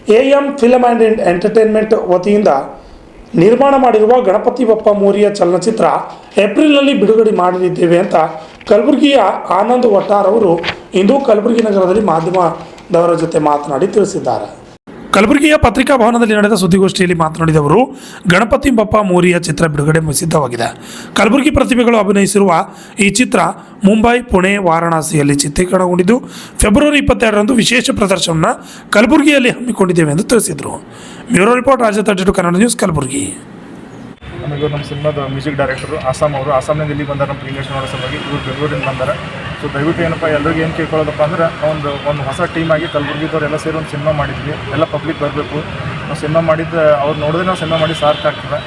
AM film and entertainment ವತಿಯಿಂದ ನಿರ್ಮಾಣ ಮಾಡಿರುವ ಗಣಪತಿ ಬಪ್ಪ ಮೋರಿಯ ಚಲನಚಿತ್ರ ಏಪ್ರಿಲ್ನಲ್ಲಿ ಬಿಡುಗಡೆ ಮಾಡಲಿದ್ದೇವೆ ಅಂತ ಕಲಬುರಗಿಯ ಆನಂದ್ ವಟಾರ್ ಅವರು ಇಂದು ಕಲಬುರಗಿ ನಗರದಲ್ಲಿ ಮಾಧ್ಯಮದವರ ಜೊತೆ ಮಾತನಾಡಿ ತಿಳಿಸಿದ್ದಾರೆ. ಕಲಬುರಗಿಯ ಪತ್ರಿಕಾ ಭವನದಲ್ಲಿ ನಡೆದ ಸುದ್ದಿಗೋಷ್ಠಿಯಲ್ಲಿ ಮಾತನಾಡಿದ ಅವರು, ಗಣಪತಿ ಬಪ್ಪ ಮೋರಿಯ ಚಿತ್ರ ಬಿಡುಗಡೆ ಸಿದ್ಧವಾಗಿದೆ. ಕಲಬುರಗಿ ಪ್ರತಿಭೆಗಳು ಅಭಿನಯಿಸಿರುವ ಈ ಚಿತ್ರ ಮುಂಬೈ, ಪುಣೆ, ವಾರಾಣಸಿಯಲ್ಲಿ ಚಿತ್ರೀಕರಣಗೊಂಡಿದ್ದು ಫೆಬ್ರವರಿ 22ರಂದು ವಿಶೇಷ ಪ್ರದರ್ಶನ ಕಲಬುರಗಿಯಲ್ಲಿ ಹಮ್ಮಿಕೊಂಡಿದ್ದೇವೆ ಎಂದು ತಿಳಿಸಿದರು. ಬ್ಯೂರೋ ರಿಪೋರ್ಟ್, ರಾಜ್ಯ 32 ಕನ್ನಡ ನ್ಯೂಸ್, ಕಲಬುರಗಿ. ನಮಗೂ ನಮ್ಮ ಸಿನಿಮಾದ ಮ್ಯೂಸಿಕ್ ಡೈರೆಕ್ಟರು ಆಸಾಮ್ನಿಂದ ಇಲ್ಲಿ ಬಂದಾರೆ. ನಮ್ಮ ಪ್ರೀಮಿಯರ್ ನೋಡೋ ಸಲುವಾಗಿ ಇವರು ಬೆಂಗಳೂರಿಂದ ಬಂದಾರೆ. ಸೊ ದಯವಿಟ್ಟು ಏನಪ್ಪ ಎಲ್ಲರಿಗೂ ಏನು ಕೇಳ್ಕೊಳ್ಳೋದಪ್ಪ ಅಂದ್ರೆ ಒಂದು ಹೊಸ ಟೀಮಾಗಿ ಕಲಬುರಗಿದವ್ರು ಎಲ್ಲ ಸೇರಿ ಒಂದು ಸಿನಿಮಾ ಮಾಡಿದ್ವಿ. ಎಲ್ಲ ಪಬ್ಲಿಕ್ ಬರಬೇಕು. ನಾವು ಸಿನಿಮಾ ಮಾಡಿದ್ದು ಅವ್ರು ನೋಡಿದ್ರೆ ನಾವು ಸಿನಿಮಾ ಮಾಡಿ ಸಾರ್ಥಕ ಆಗ್ತದೆ.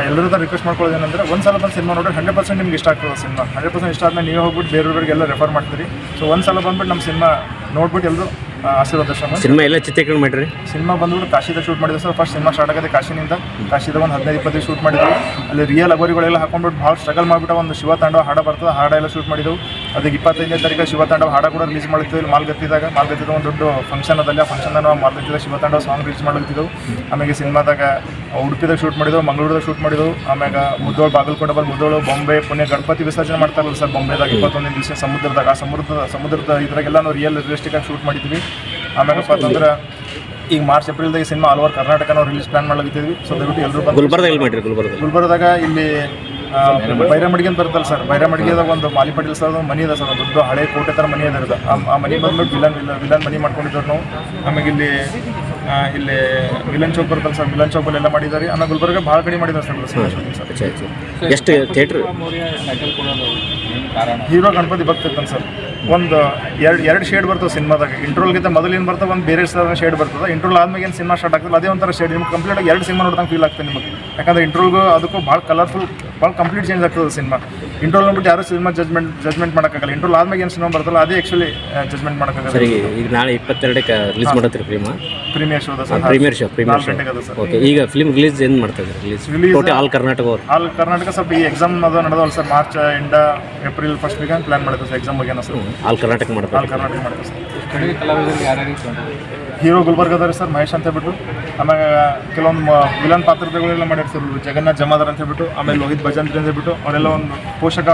ಎಲ್ಲರೂ ರಿಕ್ವೆಸ್ಟ್ ಮಾಡ್ಕೊಳ್ಳೋದು ಏನಂದರೆ ಒಂದು ಸಲ ಬಂದು ಸಿನಿಮಾ ನೋಡಿದ್ರೆ 100% ನಿಮ್ಗೆ ಇಷ್ಟ ಆಗ್ತದೆ. ಸಿನಿಮಾ 100% ಇಷ್ಟ ಆದಮೇಲೆ ನೀವೇ ಹೋಗ್ಬಿಟ್ಟು ಬೇರೆಯವ್ರಿಗೆಲ್ಲ ರೆಫರ್ ಮಾಡ್ತೀರಿ. ಸೊ ಒಂದು ಸಲ ಬಂದ್ಬಿಟ್ಟು ನಮ್ಮ ಸಿನಿಮಾ ನೋಡ್ಬಿಟ್ಟು ಎಲ್ಲರೂ ಆಶೀರ್ವಾದ ದರ್ಶನ. ಸಿನಿಮಾ ಎಲ್ಲ ಚಿತ್ರೀಕರಣ ಮಾಡಿರಿ. ಸಿನಿಮಾ ಬಂದ್ಬಿಟ್ಟು ಕಾಶಿದ ಶೂಟ್ ಮಾಡಿದ್ವಿ ಸರ್. ಫಸ್ಟ್ ಸಿನಿಮಾ ಸ್ಟಾರ್ಟ್ ಆಗಿದೆ ಕಾಶಿನಿಂದ. ಕಾಶಿದ ಒಂದು 15-20 ಶೂಟ್ ಮಾಡಿದ್ವಿ. ಅಲ್ಲಿ ರಿಯಲ್ ಅಗೋರಿಗಳೆಲ್ಲ ಹಾಕೊಂಡ್ಬಿಟ್ಟು ಭಾಳ ಸ್ಟ್ರಗಲ್ ಮಾಡಿಬಿಟ್ಟು ಒಂದು ಶಿವತಾಂಡವ ಹಾಡ ಬರ್ತದೆ, ಹಾಡೆಲ್ಲ ಶೂಟ್ ಮಾಡಿದೆವು. ಅದಕ್ಕೆ 25ನೇ ತಾರೀಕು ಶಿವತಾಂಡವ ಹಾಡ ಕೂಡ ರಿಲೀಸ್ ಮಾಡ್ತಿದ್ವಿ. ಮಾಲ್ಗತ್ತಿದ ಒಂದು ದೊಡ್ಡ ಫಂಕ್ಷನ್ ಅದಲ್ಲ. ಆ ಫಂಕ್ಷನ್ ನಾವು ಮಾಲ್ಗತ್ತಿದ ಶಿವತಾಂಡವ ಸಾಂಗ್ ರಿಲೀಸ್ ಮಾಡ್ತಿದ್ದೆವು. ಆಮೇಲೆ ಸಿನಿಮಾದಾಗ ಉಡುಪಿದಾಗ ಶೂಟ್ ಮಾಡಿದೆವು, ಮಂಗಳೂರದಾಗ ಶೂಟ್ ಮಾಡಿದೆವು. ಆಮ್ಯಾಗ ಮುದ್ದೋಳು, ಬಾಗಲಕೋಟೆ ಮುದ್ದೋಳು, ಬಾಂಬೆ, ಪುಣೆ ಗಣಪತಿ ವಿಸರ್ಜನೆ ಮಾಡ್ತಾರಲ್ಲ ಸರ್ ಬಾಂಬೆದಾಗ 21ನೇ ದಿವಸ ಸಮುದ್ರದಾಗ. ಸಮುದ್ರದ ಇದ್ರಾಗೆಲ್ಲ ನಾವು ರಿಯಲಿಸ್ಟಿಕ್ ಆಗಿ ಶೂಟ್ ಮಾಡಿದ್ವಿ. ಆಮೇಲೆ ಅಂತಂದ್ರೆ ಈಗ ಮಾರ್ಚ್ ಏಪ್ರಿಲ್ದಾಗ ಸಿನಿಮಾ ಆಲ್ ಓವರ್ ಕರ್ನಾಟಕ ನಾವು ರಿಲೀಸ್ ಪ್ಲಾನ್ ಮಾಡ್ಲಿದ್ದೀವಿ. ಸೊ ದಯವಿಟ್ಟು ಎಲ್ಲರೂ ಗುಲ್ಬರ್ಗದಾಗ ಇಲ್ಲಿ ಬೈರಮಡಿಗೆ ಅಂತ ಬರುತ್ತಲ್ಲ ಸರ್. ಬೈರಮಡಿಗೆದಾಗ ಒಂದು ಮಾಲಿ ಪಾಟೀಲ್ ಸರ್ ಒಂದು ಮನೆ ಇದೆ ಸರ್. ಒಂದು ದೊಡ್ಡ ಹಳೆ ಕೋಟೆ ಥರ ಮನೆ ಇದೆ. ಆ ಮನೆ ಬಂದ್ಬಿಟ್ಟು ವಿಲನ್ ಮನೆ ಮಾಡ್ಕೊಂಡಿದ್ದವ್ರು ನಾವು. ಆಮೇಲೆ ಇಲ್ಲಿ ವಿಲನ್ ಚೌಕ್ ಬರ್ತಲ್ಲ ಸರ್. ವಿಲನ್ ಚೌಕಲ್ಲೆಲ್ಲ ಮಾಡಿದ್ದಾರೆ. ಆಮೇಲೆ ಗುಲ್ಬರ್ಗ ಭಾಳ ಕಡೆ ಮಾಡಿದ್ದಾರೆ ಸರ್. ಎಷ್ಟು ಥಿಯೇಟ್ರ್ ಹೀರೋ ಗಣಪತಿ ಬರ್ತಿರ್ತಾನೆ ಸರ್. ಒಂದು ಎರಡು ಶೇಡ್ ಬರ್ತವೆ ಸಿನಿಮಾದಾಗ. ಇಂಟ್ರೋಲ್ಗಿಂತ ಮೊದಲು ಏನು ಬರ್ತವೆ, ಒಂದು ಬೇರೆ ಶೇಡ್ ಬರ್ತದೆ. ಇಂಟ್ರೋಲ್ ಆದ್ಮೇಲೆ ಏನು ಸಿನಿಮಾ ಸ್ಟಾರ್ಟ್ ಆಗ್ತದೆ ಅದೇ ಒಂಥರ ಶೇಡ್. ನಿಮ್ಗೆ ಕಂಪ್ಲೀಟಾಗಿ 2 ಸಿನಿಮಾ ನೋಡ್ದಂಗೆ ಫೀಲ್ ಆಗ್ತದೆ ನಿಮಗೆ. ಯಾಕಂದರೆ ಇಂಟ್ರೋಲ್ಗೂ ಅದಕ್ಕೂ ಭಾಳ ಕಲರ್ಫುಲ್, ಭಾಳ ಕಂಪ್ಲೀಟ್ ಚೇಂಜ್ ಆಗ್ತದೆ ಸಿನಿಮಾ. ಇಂಟ್ರೋಲ್ ನೋಡ್ಬಿಟ್ಟು ಯಾರು ಸಿನಿಮಾ ಜಜ್ಮೆಂಟ್ ಮಾಡೋಕ್ಕಾಗಲ್ಲ. ಇಂಟ್ರೋಲ್ ಆದ್ಮೇಲೆ ಏನು ಸಿನಿಮಾ ಬರ್ತಲ್ಲ ಅದೇ ಆ್ಯಕ್ಚುಲಿ ಜಜ್ಮೆಂಟ್ ಮಾಡೋಕ್ಕಾಗಲ್ಲ. ಸರಿ, ಈಗ ನಾಳೆ 22ಕ್ಕೆ ರಿಲೀಸ್ ಮಾಡತ್ತೀರಿ premiere show sir. Premiere show. Okay, ಈಗ ಫಿಲ್ಮ್ ರಿಲೀಸ್ ಏನು ಮಾಡ್ತಾ ಇದ್ದಾರೆ? ರಿಲೀಸ್ ಟೋಟಲ್ ಆಲ್ ಕರ್ನಾಟಕ ಸ್ವಲ್ಪ ಈ ಎಕ್ಸಾಮ್ ಅದು ನಡೆದವಲ್ಲ ಸರ್. ಮಾರ್ಚ್ ಎಂಡ ಏಪ್ರಿಲ್ ಫಸ್ಟ್ ವೀಕ್ ಪ್ಲಾನ್ ಮಾಡಿದ್ವಿ ಸರ್. ಎಕ್ಸಾಮ್ ಬಗ್ಗೆ ಸರ್ ಆಲ್ ಕರ್ನಾಟಕ ಮಾಡ್ತಾರೆ ಸರ್. ಹೀರೋ ಗುಲ್ಬರ್ಗದವ್ರಿ ಸರ್, ಮಹೇಶ್ ಅಂತ ಹೇಳ್ಬಿಟ್ಟು. ಆಮೇಲೆ ಕೆಲವೊಂದು ವಿಲನ್ ಪಾತ್ರಗಳೆಲ್ಲ ಮಾಡ್ಯಾರ ಸರ್. ಜಗನ್ನಾಥ್ ಜಮಾದಾರ್ ಅಂತ ಹೇಳ್ಬಿಟ್ಟು, ಆಮೇಲೆ ಲೋಹಿತ್ ಭಜಂತ್ರಿ ಅಂತ ಹೇಳ್ಬಿಟ್ಟು ಅವರೆಲ್ಲ ಒಂದು ಪೋಷಕ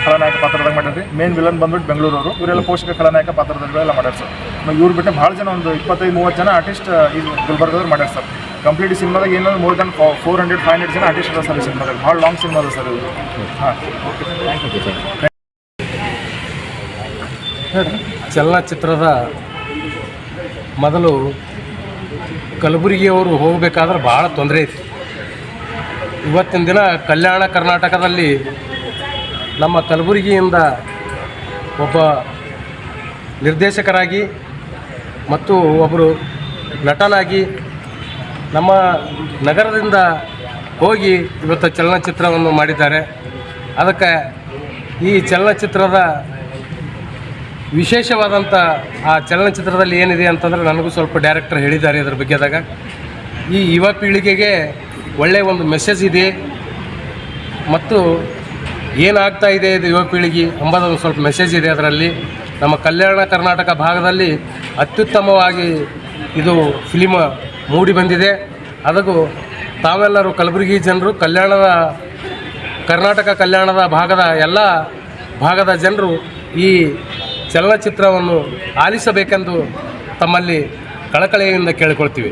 ಖಳನಾಯಕ ಪಾತ್ರದಾಗ ಮಾಡ್ಯಾರ್ರಿ. ಮೇನ್ ವಿಲನ್ ಬಂದ್ಬಿಟ್ಟು ಬೆಂಗಳೂರವರು. ಇವರೆಲ್ಲ ಪೋಷಕ ಖಳನಾಯಕ ಪಾತ್ರದಗಳೆಲ್ಲ ಮಾಡ್ಯಾರ ಸರ್. ಇವ್ರು ಬಿಟ್ಟು ಭಾಳ ಜನ ಒಂದು 25-30 ಜನ ಆರ್ಟಿಸ್ಟ್ ಈ ಗುಲ್ಬರ್ಗದವ್ರು ಮಾಡ್ಯಾರ ಸರ್. ಕಂಪ್ಲೀಟ್ ಸಿನಿಮಾದಾಗ ಏನಾದ್ರು ಮೋರ್ ದನ್ 400-500 ಜನ ಆರ್ಟಿಸ್ಟ್ ಅದ ಸರ್ ಈ ಸಿನಿಮಾದಾಗ. ಭಾಳ ಲಾಂಗ್ ಸಿನಿಮಾ ಅದ ಸರ್ ಇದು. ಹಾಂ, ಓಕೆ, ಥ್ಯಾಂಕ್ ಯು. ಚಲನಚಿತ್ರದ ಮೊದಲು ಕಲಬುರಗಿಯವರು ಹೋಗಬೇಕಾದ್ರೆ ಭಾಳ ತೊಂದರೆ ಐತಿ. ಇವತ್ತಿನ ದಿನ ಕಲ್ಯಾಣ ಕರ್ನಾಟಕದಲ್ಲಿ ನಮ್ಮ ಕಲಬುರಗಿಯಿಂದ ಒಬ್ಬ ನಿರ್ದೇಶಕರಾಗಿ ಮತ್ತು ಒಬ್ಬರು ನಟನಾಗಿ ನಮ್ಮ ನಗರದಿಂದ ಹೋಗಿ ಇವತ್ತು ಚಲನಚಿತ್ರವನ್ನು ಮಾಡಿದ್ದಾರೆ. ಅದಕ್ಕೆ ಈ ಚಲನಚಿತ್ರದ ವಿಶೇಷವಾದಂಥ ಆ ಚಲನಚಿತ್ರದಲ್ಲಿ ಏನಿದೆ ಅಂತಂದರೆ ನನಗೂ ಸ್ವಲ್ಪ ಡೈರೆಕ್ಟರ್ ಹೇಳಿದ್ದಾರೆ ಇದರ ಬಗ್ಗೆದಾಗ. ಈ ಯುವ ಪೀಳಿಗೆಗೆ ಒಳ್ಳೆಯ ಒಂದು ಮೆಸೇಜ್ ಇದೆ ಮತ್ತು ಏನಾಗ್ತಾ ಇದೆ ಇದು ಯುವ ಪೀಳಿಗೆ ಎಂಬುದೊಂದು ಸ್ವಲ್ಪ ಮೆಸೇಜ್ ಇದೆ ಅದರಲ್ಲಿ. ನಮ್ಮ ಕಲ್ಯಾಣ ಕರ್ನಾಟಕ ಭಾಗದಲ್ಲಿ ಅತ್ಯುತ್ತಮವಾಗಿ ಇದು ಫಿಲಿಮ್ ಮೂಡಿ ಬಂದಿದೆ. ಅದಕ್ಕೂ ತಾವೆಲ್ಲರೂ ಕಲಬುರಗಿ ಜನರು ಕರ್ನಾಟಕ ಕಲ್ಯಾಣದ ಭಾಗದ ಎಲ್ಲ ಭಾಗದ ಜನರು ಈ ಚಲನಚಿತ್ರವನ್ನು ಆಲಿಸಬೇಕೆಂದು ತಮ್ಮಲ್ಲಿ ಕಳಕಳಿಯಿಂದ ಕೇಳಿಕೊಳ್ತೀವಿ.